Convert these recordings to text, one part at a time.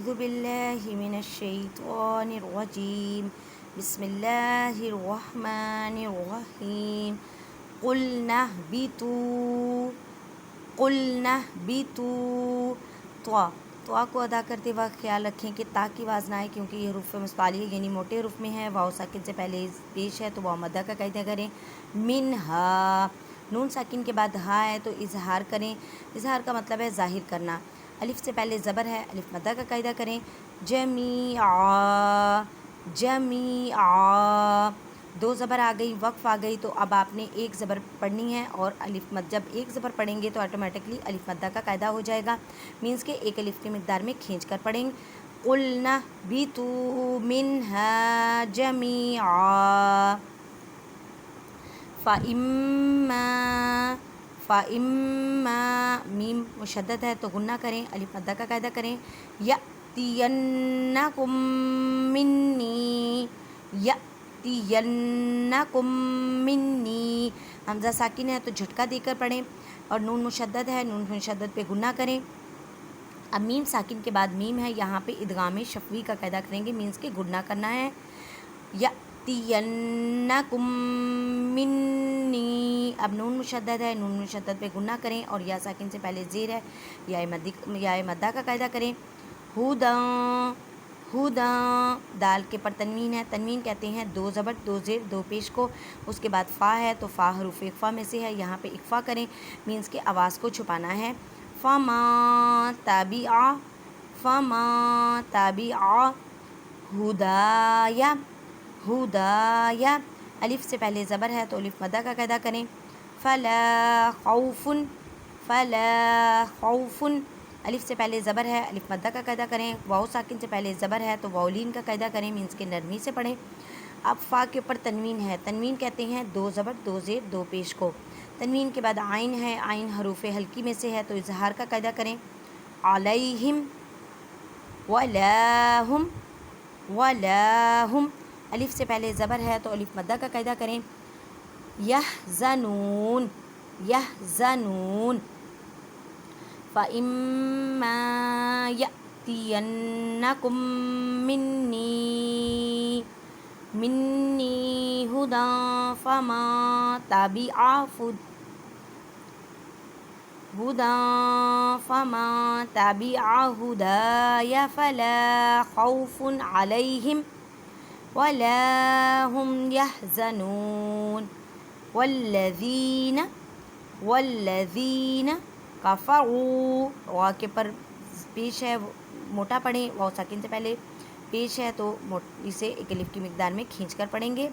أعوذ بالله من الشيطان الرجيم بسم الله الرحمن الرحيم قلنا اهبطوا تو کو ادا کرتے وقت خیال رکھیں کہ تا کی آواز نہ آئے، کیونکہ یہ حروف مستعلیہ یعنی موٹے حروف میں ہے۔ واو ساکن سے پہلے پیش ہے تو واو مدہ کا قاعدہ کریں۔ منہا، نون ساکن کے بعد ہا ہے تو اظہار کریں۔ اظہار کا مطلب ہے ظاہر کرنا۔ الف سے پہلے زبر ہے، الف مدہ کا قاعدہ کریں۔ جمیعا، دو زبر آ گئی، وقف آ گئی، تو اب آپ نے ایک زبر پڑھنی ہے، اور الف مد جب ایک زبر پڑھیں گے تو آٹومیٹکلی الف مدہ کا قاعدہ ہو جائے گا، مینس کہ ایک الف کی مقدار میں کھینچ کر پڑھیں گے۔ قُلْنَا اهْبِطُوا مِنْهَا جَمِيعًا فَإِمَّا میم مشدد ہے تو غنہ کریں، الف مدہ کا قاعدہ کریں۔ يَأْتِيَنَّكُم مِّنِّي، حمزہ ساکن ہے تو جھٹکا دے کر پڑھیں، اور نون مشدد ہے، نون مشدد پہ غنہ کریں۔ اب میم ساکن کے بعد میم ہے، یہاں پہ ادغام شفوی کا قاعدہ کریں گے، مینس کہ غنہ کرنا ہے۔ یأتینکم منی، اب نون مشدد ہے، نون مشدد پہ غنہ کریں، اور یا ساکن سے پہلے زیر ہے، یا مدہ کا قاعدہ کریں۔ ہداں، دال کے پر تنوین ہے، تنوین کہتے ہیں دو زبر دو زیر دو پیش کو، اس کے بعد فا ہے تو فا حروف اخفا میں سے ہے، یہاں پہ اخفا کریں، مینس کہ آواز کو چھپانا ہے۔ فما تابعا ہدایا، الف سے پہلے زبر ہے تو الف مدہ کا قاعدہ کریں۔ فلا خوف، الف سے پہلے زبر ہے، الف مدہ کا قاعدہ کریں۔ واو ساکن سے پہلے زبر ہے تو واولین کا قاعدہ کریں، مینس کے نرمی سے پڑھیں۔ اب فا کے اوپر تنوین ہے، تنوین کہتے ہیں دو زبر دو زیر دو پیش کو، تنوین کے بعد عین ہے، عین حروف ہلکی میں سے ہے تو اظہار کا قاعدہ کریں۔ علیہم ولاہم، الف سے پہلے زبر ہے تو الف مدہ کا قاعدہ کریں۔ یحزنون، فَإِمَّا يَأْتِيَنَّكُم مِّنِّي هُدًى فَمَن تَبِعَ هُدَايَ فَلَا خَوْفٌ عَلَيْهِمْ وَلَا هُمْ يَحْزَنُونَ والذین کفروا، وا کے پر پیش ہے موٹا پڑھیں، واو ساکن سے پہلے پیش ہے تو اسے ایک الف کی مقدار میں کھینچ کر پڑھیں گے۔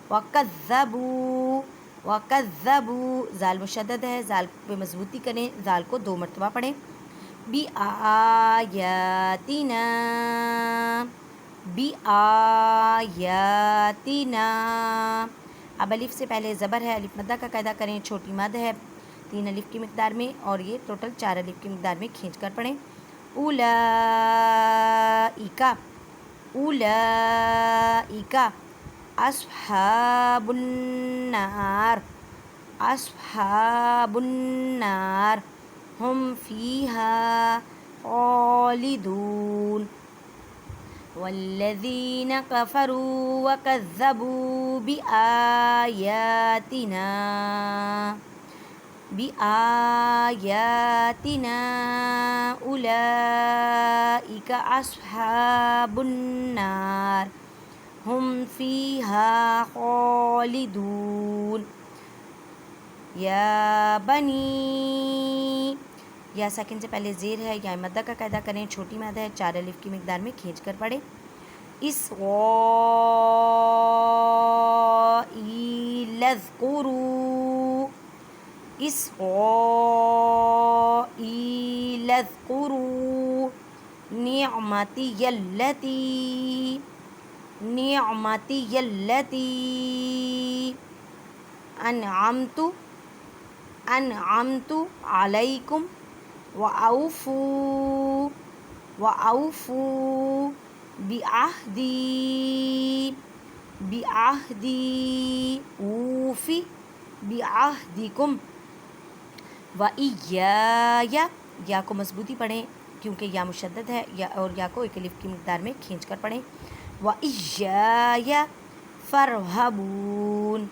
وَكَذَّبُوا، زال مشدد ہے، زال پہ مضبوطی کریں، زال کو دو مرتبہ پڑھیں۔ بِآیاتِنَا، اب الف سے پہلے زبر ہے، الف مدہ کا قاعدہ کریں، چھوٹی مد ہے 3 الف کی مقدار میں، اور یہ ٹوٹل 4 الف کی مقدار میں کھینچ کر پڑھیں۔ اولئک اصحاب النار ہم فیہا خالدون والذین کفروا وکذبوا بآیاتنا اولئک اصحاب النار ہم فیہا خالدون۔ یا بنی، یا ساکن سے پہلے زیر ہے، یا مدہ کا قاعدہ کریں، چھوٹی مد ہے، 4 الف کی مقدار میں کھینچ کر پڑھیں۔ اسرائیل اذکروا نعمتی التی انعمت علیکم وَأَوْفُوا بِعَهْدِي أُوفِ بِعَهْدِكُمْ وَإِيَّايَ، یا کو مضبوطی پڑھیں، کیونکہ یا مشدد ہے یا اور یا کو ایک الف کی مقدار میں کھینچ کر پڑھیں. وَإِيَّایَ فَارْهَبُونَ.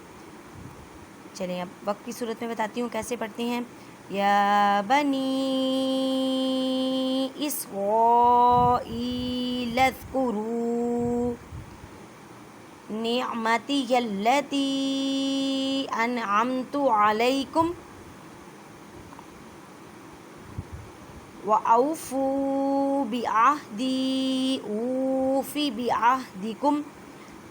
چلیں اب وقت کی صورت میں بتاتی ہوں کیسے پڑھتے ہیں. یا بنی اسرائیل اذکروا نعمتی التی انعمت علیکم وَأَوْفُوا بِعَهْدِي أُوفِ بِعَهْدِكُمْ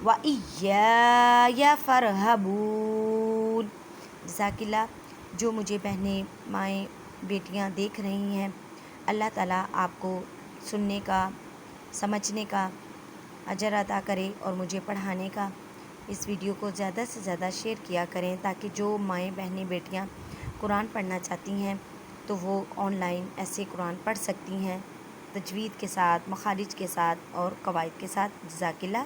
وَإِيَّایَ فَارْهَبُونَ. جزاک اللہ. جو مجھے بہنیں مائیں بیٹیاں دیکھ رہی ہیں، اللہ تعالیٰ آپ کو سننے کا، سمجھنے کا اجر عطا کرے اور مجھے پڑھانے کا. اس ویڈیو کو زیادہ سے زیادہ شیئر کیا کریں تاکہ جو مائیں بہنیں بیٹیاں قرآن پڑھنا چاہتی ہیں تو وہ آن لائن ایسے قرآن پڑھ سکتی ہیں، تجوید کے ساتھ، مخارج کے ساتھ اور قواعد کے ساتھ. جزاک اللہ.